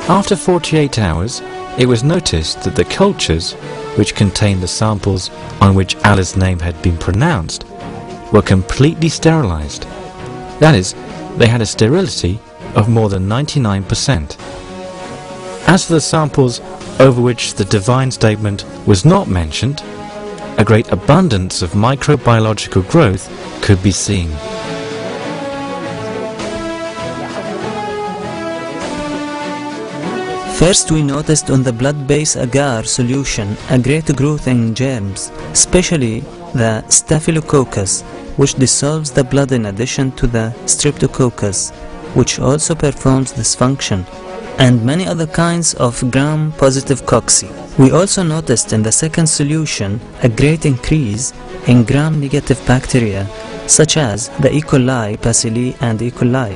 After 48 hours, it was noticed that the cultures, which contained the samples on which Allah's name had been pronounced, were completely sterilized. That is, they had a sterility of more than 99%. As for the samples over which the divine statement was not mentioned, a great abundance of microbiological growth could be seen. First, we noticed on the blood-based agar solution a great growth in germs, especially the Staphylococcus, which dissolves the blood in addition to the Streptococcus, which also performs this function, and many other kinds of gram-positive cocci. We also noticed in the second solution a great increase in gram-negative bacteria, such as the E. coli, bacilli, and E. coli.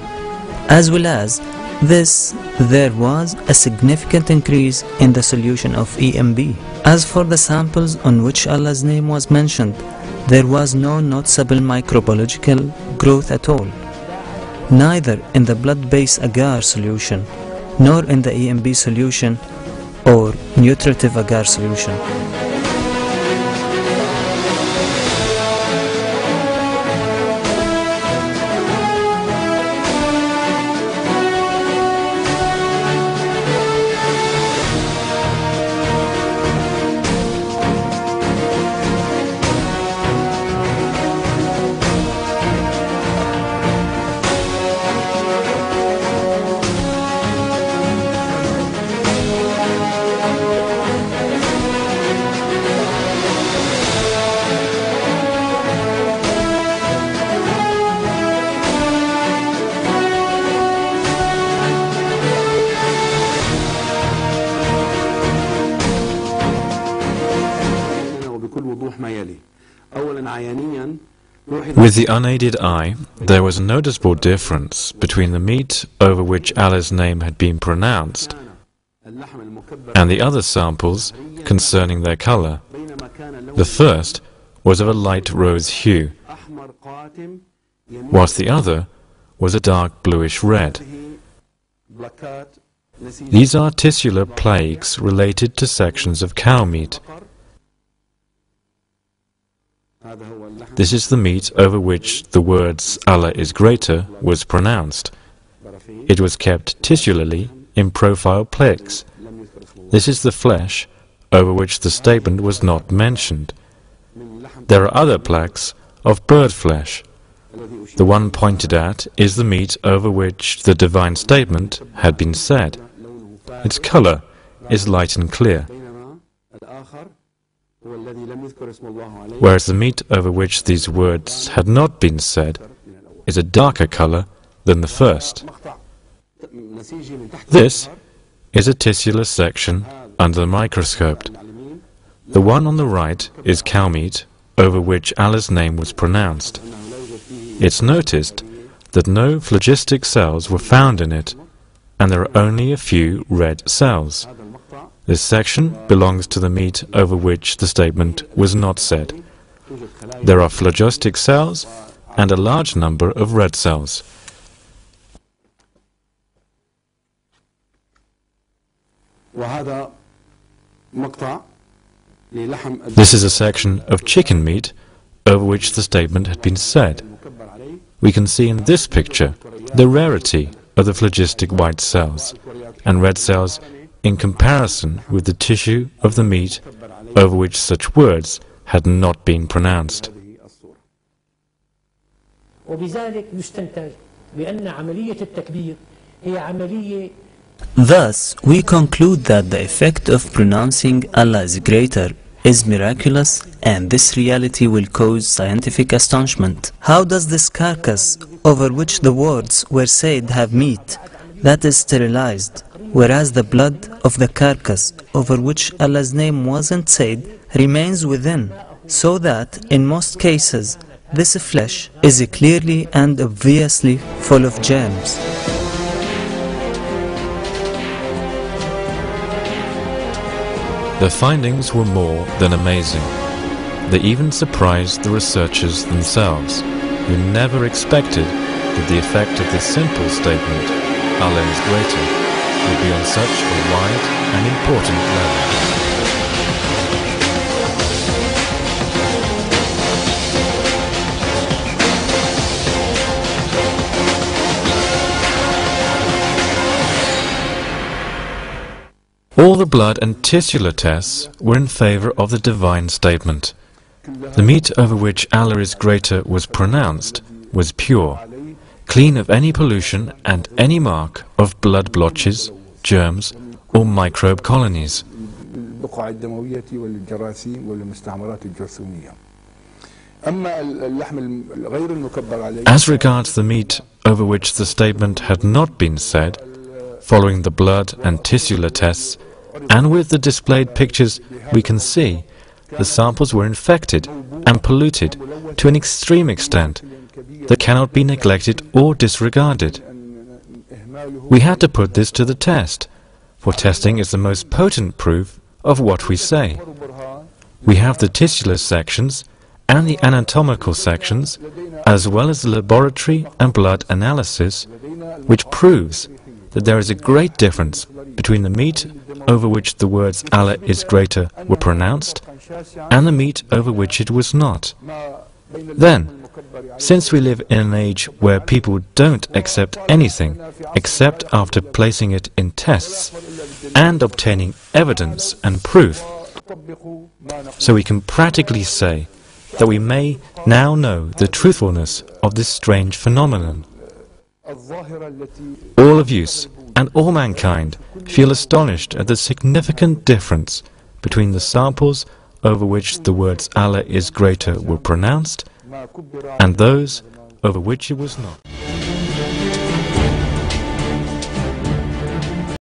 As well as this, there was a significant increase in the solution of EMB. As for the samples on which Allah's name was mentioned, there was no noticeable microbiological growth at all, neither in the blood-based agar solution, nor in the EMB solution or nutritive agar solution. With the unaided eye, there was a noticeable difference between the meat over which Allah's name had been pronounced and the other samples concerning their color. The first was of a light rose hue, whilst the other was a dark bluish red. These are tisular plagues related to sections of cow meat. This is the meat over which the words Allah is greater was pronounced. It was kept tisularly in profile plaques. This is the flesh over which the statement was not mentioned. There are other plaques of bird flesh. The one pointed at is the meat over which the divine statement had been said. Its color is light and clear, whereas the meat over which these words had not been said is a darker color than the first. This is a tisular section under the microscope. The one on the right is cow meat over which Allah's name was pronounced. It's noticed that no phlogistic cells were found in it, and there are only a few red cells. This section belongs to the meat over which the statement was not said. There are phlogistic cells and a large number of red cells. This is a section of chicken meat over which the statement had been said. We can see in this picture the rarity of the phlogistic white cells and red cells in comparison with the tissue of the meat over which such words had not been pronounced. Thus, we conclude that the effect of pronouncing Allah is greater is miraculous, and this reality will cause scientific astonishment. How does this carcass over which the words were said have meat that is sterilized, whereas the blood of the carcass over which Allah's name wasn't said remains within, so that in most cases this flesh is clearly and obviously full of germs? The findings were more than amazing. They even surprised the researchers themselves, who never expected that the effect of this simple statement, Allah is greater, would be on such a wide and important level. All the blood and tisular tests were in favor of the divine statement. The meat over which Allah is greater was pronounced, was pure, clean of any pollution and any mark of blood blotches, germs, or microbe colonies. As regards the meat over which the statement had not been said, following the blood and tisular tests, and with the displayed pictures, we can see the samples were infected and polluted to an extreme extent that cannot be neglected or disregarded. We had to put this to the test, for testing is the most potent proof of what we say. We have the tisular sections and the anatomical sections, as well as the laboratory and blood analysis, which proves that there is a great difference between the meat over which the words Allah is greater were pronounced and the meat over which it was not. Then, since we live in an age where people don't accept anything except after placing it in tests and obtaining evidence and proof, so we can practically say that we may now know the truthfulness of this strange phenomenon. All of you and all mankind feel astonished at the significant difference between the samples over which the words Allah is greater were pronounced and those over which it was not.